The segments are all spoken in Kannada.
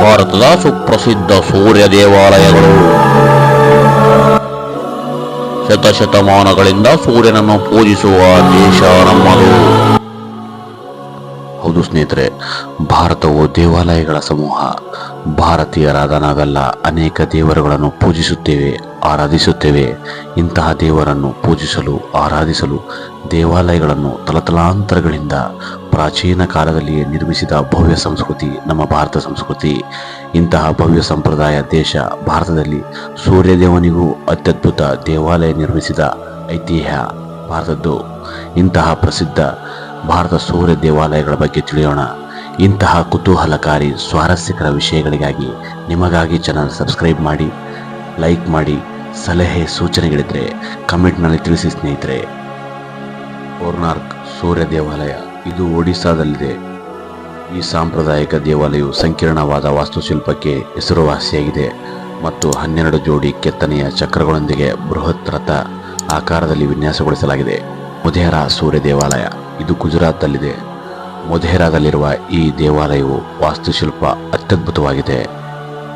ಭಾರತದ ಸುಪ್ರಸಿದ್ಧ ಸೂರ್ಯ ದೇವಾಲಯಗಳು. ಶತಶತಮಾನಗಳಿಂದ ಸೂರ್ಯನನ್ನು ಪೂಜಿಸುವ ದೇಶ ನಮ್ಮದು. ಹೌದು ಸ್ನೇಹಿತರೆ, ಭಾರತವು ದೇವಾಲಯಗಳ ಸಮೂಹ. ಭಾರತೀಯರಾದ ನಾವೆಲ್ಲ ಅನೇಕ ದೇವರುಗಳನ್ನು ಪೂಜಿಸುತ್ತೇವೆ, ಆರಾಧಿಸುತ್ತೇವೆ. ಇಂತಹ ದೇವರನ್ನು ಪೂಜಿಸಲು, ಆರಾಧಿಸಲು ದೇವಾಲಯಗಳನ್ನು ತಲತಲಾಂತರಗಳಿಂದ ಪ್ರಾಚೀನ ಕಾಲದಲ್ಲಿಯೇ ನಿರ್ಮಿಸಿದ ಭವ್ಯ ಸಂಸ್ಕೃತಿ ನಮ್ಮ ಭಾರತ ಸಂಸ್ಕೃತಿ. ಇಂತಹ ಭವ್ಯ ಸಂಪ್ರದಾಯ ದೇಶ ಭಾರತದಲ್ಲಿ ಸೂರ್ಯದೇವನಿಗೂ ಅತ್ಯದ್ಭುತ ದೇವಾಲಯ ನಿರ್ಮಿಸಿದ ಐತಿಹ್ಯ ಭಾರತದ್ದು. ಇಂತಹ ಪ್ರಸಿದ್ಧ ಭಾರತ ಸೂರ್ಯ ದೇವಾಲಯಗಳ ಬಗ್ಗೆ ತಿಳಿಯೋಣ. ಇಂತಹ ಕುತೂಹಲಕಾರಿ ಸ್ವಾರಸ್ಯಕರ ವಿಷಯಗಳಿಗಾಗಿ ನಿಮಗಾಗಿ ಚಾನಲ್ ಸಬ್ಸ್ಕ್ರೈಬ್ ಮಾಡಿ, ಲೈಕ್ ಮಾಡಿ. ಸಲಹೆ ಸೂಚನೆಗಳಿದ್ರೆ ಕಮೆಂಟ್ನಲ್ಲಿ ತಿಳಿಸಿ ಸ್ನೇಹಿತರೆ. ಕೋರ್ನಾರ್ಕ್ ಸೂರ್ಯ ದೇವಾಲಯ ಇದು ಒಡಿಸ್ಸಾದಲ್ಲಿದೆ. ಈ ಸಾಂಪ್ರದಾಯಿಕ ದೇವಾಲಯವು ಸಂಕೀರ್ಣವಾದ ವಾಸ್ತುಶಿಲ್ಪಕ್ಕೆ ಹೆಸರುವಾಸಿಯಾಗಿದೆ ಮತ್ತು 12 ಜೋಡಿ ಕೆತ್ತನೆಯ ಚಕ್ರಗಳೊಂದಿಗೆ ಬೃಹತ್ ರಥ ಆಕಾರದಲ್ಲಿ ವಿನ್ಯಾಸಗೊಳಿಸಲಾಗಿದೆ. ಮೊಧೇರಾ ಸೂರ್ಯ ದೇವಾಲಯ ಇದು ಗುಜರಾತ್ನಲ್ಲಿದೆ. ಮೊಧೇರಾದಲ್ಲಿರುವ ಈ ದೇವಾಲಯವು ವಾಸ್ತುಶಿಲ್ಪ ಅತ್ಯದ್ಭುತವಾಗಿದೆ.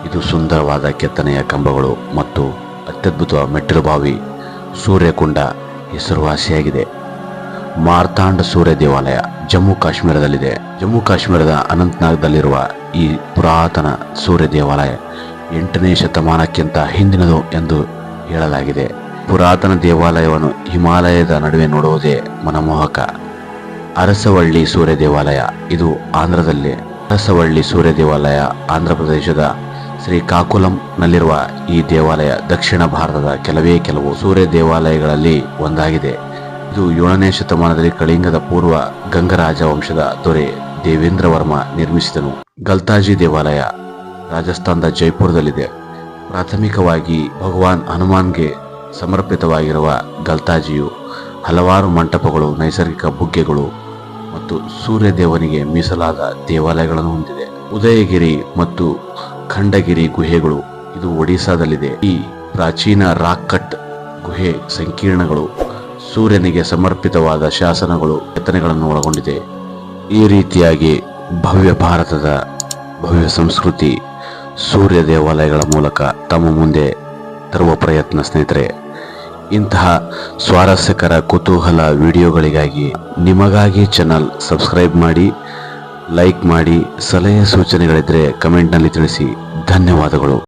ಇದು ಸುಂದರವಾದ ಕೆತ್ತನೆಯ ಕಂಬಗಳು ಮತ್ತು ಅತ್ಯದ್ಭುತ ಮೆಟ್ಟಿಲುಬಾವಿ ಸೂರ್ಯಕುಂಡ ಹೆಸರುವಾಸಿಯಾಗಿದೆ. ಮಾರ್ತಾಂಡ ಸೂರ್ಯ ದೇವಾಲಯ ಜಮ್ಮು ಕಾಶ್ಮೀರದಲ್ಲಿದೆ. ಜಮ್ಮು ಕಾಶ್ಮೀರದ ಅನಂತನಾಗ್ದಲ್ಲಿರುವ ಈ ಪುರಾತನ ಸೂರ್ಯ ದೇವಾಲಯ 8ನೇ ಶತಮಾನಕ್ಕಿಂತ ಹಿಂದಿನದು ಎಂದು ಹೇಳಲಾಗಿದೆ. ಪುರಾತನ ದೇವಾಲಯವನ್ನು ಹಿಮಾಲಯದ ನಡುವೆ ನೋಡುವುದೇ ಮನಮೋಹಕ. ಅರಸವಳ್ಳಿ ಸೂರ್ಯ ದೇವಾಲಯ ಇದು ಆಂಧ್ರದಲ್ಲಿ. ಅರಸವಳ್ಳಿ ಸೂರ್ಯ ದೇವಾಲಯ ಆಂಧ್ರ ಪ್ರದೇಶದ ಶ್ರೀಕಾಕುಲಂನಲ್ಲಿರುವ ಈ ದೇವಾಲಯ ದಕ್ಷಿಣ ಭಾರತದ ಕೆಲವು ಸೂರ್ಯ ದೇವಾಲಯಗಳಲ್ಲಿ ಒಂದಾಗಿದೆ. ಇದು 7ನೇ ಶತಮಾನದಲ್ಲಿ ಕಳಿಂಗದ ಪೂರ್ವ ಗಂಗರಾಜ ವಂಶದ ದೊರೆ ದೇವೇಂದ್ರ ವರ್ಮ ನಿರ್ಮಿಸಿದನು. ಗಲ್ತಾಜಿ ದೇವಾಲಯ ರಾಜಸ್ಥಾನದ ಜೈಪುರದಲ್ಲಿದೆ. ಪ್ರಾಥಮಿಕವಾಗಿ ಭಗವಾನ್ ಹನುಮಾನ್ಗೆ ಸಮರ್ಪಿತವಾಗಿರುವ ಗಲ್ತಾಜಿಯು ಹಲವಾರು ಮಂಟಪಗಳು, ನೈಸರ್ಗಿಕ ಬುಗ್ಗೆಗಳು ಮತ್ತು ಸೂರ್ಯ ದೇವನಿಗೆ ಮೀಸಲಾದ ದೇವಾಲಯಗಳನ್ನು ಹೊಂದಿದೆ. ಉದಯಗಿರಿ ಮತ್ತು ಖಂಡಗಿರಿ ಗುಹೆಗಳು ಇದು ಒಡಿಸ್ಸಾದಲ್ಲಿದೆ. ಈ ಪ್ರಾಚೀನ ರಾಕ್ ಕಟ್ ಗುಹೆ ಸಂಕೀರ್ಣಗಳು ಸೂರ್ಯನಿಗೆ ಸಮರ್ಪಿತವಾದ ಶಾಸನಗಳು, ಕೆತ್ತನೆಗಳನ್ನು ಒಳಗೊಂಡಿದೆ. ಈ ರೀತಿಯಾಗಿ ಭವ್ಯ ಭಾರತದ ಭವ್ಯ ಸಂಸ್ಕೃತಿ ಸೂರ್ಯ ದೇವಾಲಯಗಳ ಮೂಲಕ ತಮ್ಮ ಮುಂದೆ ತರುವ ಪ್ರಯತ್ನ ಸ್ನೇಹಿತರೆ. ಇಂತಹ ಸ್ವಾರಸ್ಯಕರ ಕುತೂಹಲ ವಿಡಿಯೋಗಳಿಗಾಗಿ ನಿಮಗಾಗಿ ಚಾನಲ್ ಸಬ್ಸ್ಕ್ರೈಬ್ ಮಾಡಿ, ಲೈಕ್ ಮಾಡಿ. ಸಲಹೆ ಸೂಚನೆಗಳಿದ್ದರೆ ಕಮೆಂಟ್ನಲ್ಲಿ ತಿಳಿಸಿ. ಧನ್ಯವಾದಗಳು.